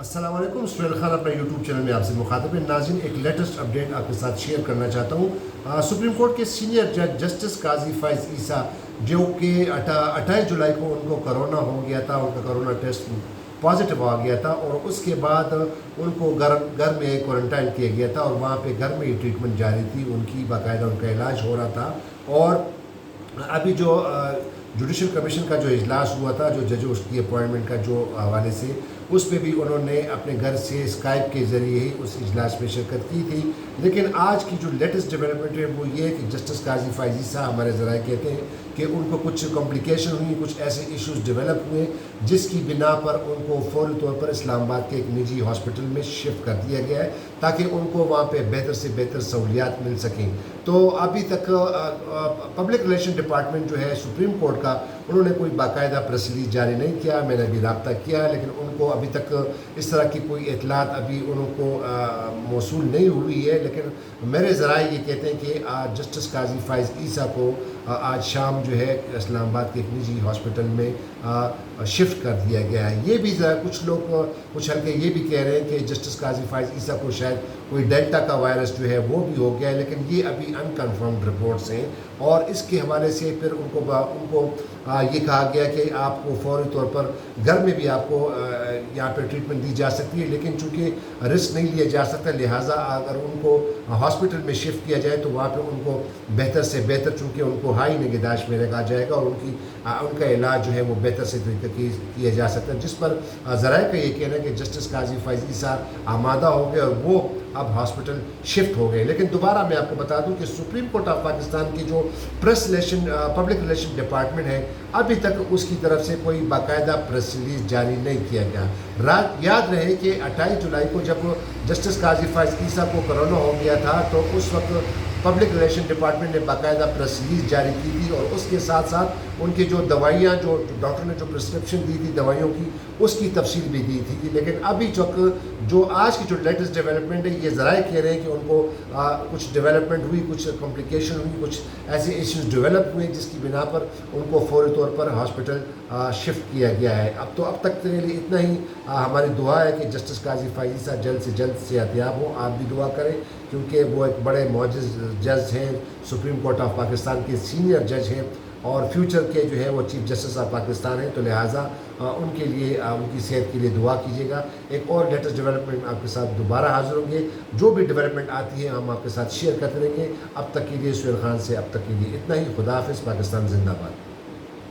अस्सलाम वालेकुम। सुहेल खान अपने यूट्यूब चैनल में आपसे मुखातब है। नाज़रीन, एक लेटेस्ट अपडेट आपके साथ शेयर करना चाहता हूँ। सुप्रीम कोर्ट के सीनियर जज जस्टिस काजी फ़ाइज़ ईसा, जो कि 28 जुलाई को उनको कोरोना हो गया था, उनका कोरोना टेस्ट पॉजिटिव आ गया था और उसके बाद उनको घर में क्वारंटाइन किया गया था और वहाँ पे घर में ही ट्रीटमेंट जारी थी उनकी, बाकायदा उनका इलाज हो रहा था। और अभी जो जुडिशल कमीशन का जो इजलास हुआ था, जो जजों की अपॉइंटमेंट का जो हवाले से, उस पे भी उन्होंने अपने घर से स्काइप के ज़रिए ही उस इजलास में शिरकत की थी। लेकिन आज की जो लेटेस्ट डेवलपमेंट है वो ये है कि जस्टिस काजी फ़ाइज़ ईसा हमारे ज़राए कहते हैं कि उनको कुछ कॉम्प्लिकेशन हुई, कुछ ऐसे इश्यूज़ डेवलप हुए जिसकी बिना पर उनको फ़ौरी तौर पर इस्लामाबाद के एक निजी हॉस्पिटल में शिफ्ट कर दिया गया है ताकि उनको वहाँ पे बेहतर से बेहतर सहूलियात मिल सकें। तो अभी तक पब्लिक रिलेशन डिपार्टमेंट जो है सुप्रीम कोर्ट का, उन्होंने कोई बाकायदा प्रेस रिलीज जारी नहीं किया। मैंने अभी रब्ता किया, लेकिन उनको अभी तक इस तरह की कोई इतलात अभी उनको मौसूल नहीं हुई है। लेकिन मेरे ज़राए ये कहते हैं कि जस्टिस काजी फ़ाइज़ ईसा को आज शाम जो है इस्लामाबाद के एक निजी हॉस्पिटल में शिफ्ट कर दिया गया है। ये भी कुछ लोग, कुछ हल्के ये भी कह रहे हैं कि जस्टिस काजी फ़ाइज़ ईसा को शायद कोई डेल्टा का वायरस जो है वो भी हो गया है, लेकिन ये अभी अनकन्फर्म्ड रिपोर्ट्स हैं। और इसके हवाले से फिर उनको ये कहा गया कि आपको फ़ौरी तौर पर घर में भी आपको यहाँ पर ट्रीटमेंट दी जा सकती है, लेकिन चूँकि रिस्क नहीं लिया जा सकता, लिहाजा अगर उनको हॉस्पिटल में शिफ्ट किया जाए तो वहाँ पे उनको बेहतर से बेहतर, चूँकि उनको हाई निगहदाश्त में रखा जाएगा और उनका इलाज जो है वो बेहतर से तरीके किया जा सकता है। जिस पर ज़राए का ये कहना है कि जस्टिस काजी फ़ाइज़ ईसा आमादा हो गए और वो अब हॉस्पिटल शिफ्ट हो गए। लेकिन दोबारा मैं आपको बता दूं कि सुप्रीम कोर्ट ऑफ पाकिस्तान की जो press relation public relation department है, अभी तक उसकी तरफ से कोई बाकायदा प्रेस रिलीज जारी नहीं किया गया। याद रहे कि 28 जुलाई को जब जस्टिस काजी फ़ाइज़ ईसा को कोरोना हो गया था तो उस वक्त पब्लिक रिलेशन डिपार्टमेंट ने बाकायदा प्रेस रिलीज जारी की थी और उसके साथ साथ उनकी जो दवाइयाँ, जो डॉक्टर ने जो प्रिस्क्रिप्शन दी थी दवाइयों की, उसकी तफसील भी दी थी। लेकिन अभी जो आज की जो लेटेस्ट डेवलपमेंट है, ये ज़राए कह रहे हैं कि उनको कुछ डेवलपमेंट हुई, कुछ कॉम्प्लिकेशन हुई, कुछ ऐसे इश्यूज डेवलप हुए जिसकी बिना पर उनको फ़ौरी तौर पर हॉस्पिटल शिफ्ट किया गया है। अब तक के लिए इतना ही। हमारी दुआ है कि जस्टिस काजी फ़ाइज़ ईसा जल्द से जल्द सेहतयाब हो। आप भी दुआ करें, क्योंकि वो एक बड़े मौजूद जज हैं, सुप्रीम कोर्ट ऑफ पाकिस्तान के सीनियर जज हैं और फ्यूचर के जो है वो चीफ जस्टिस ऑफ पाकिस्तान हैं। तो लिहाजा उनके लिए, उनकी सेहत के लिए दुआ कीजिएगा। एक और लेटेस्ट डेवलपमेंट आपके साथ दोबारा हाजिर होंगे। जो भी डेवलपमेंट आती है हम आपके साथ शेयर करते रहेंगे। अब तक के लिए सुहेल खान से अब तक के लिए इतना ही। खुदा हाफिज़। पाकिस्तान जिंदाबाद।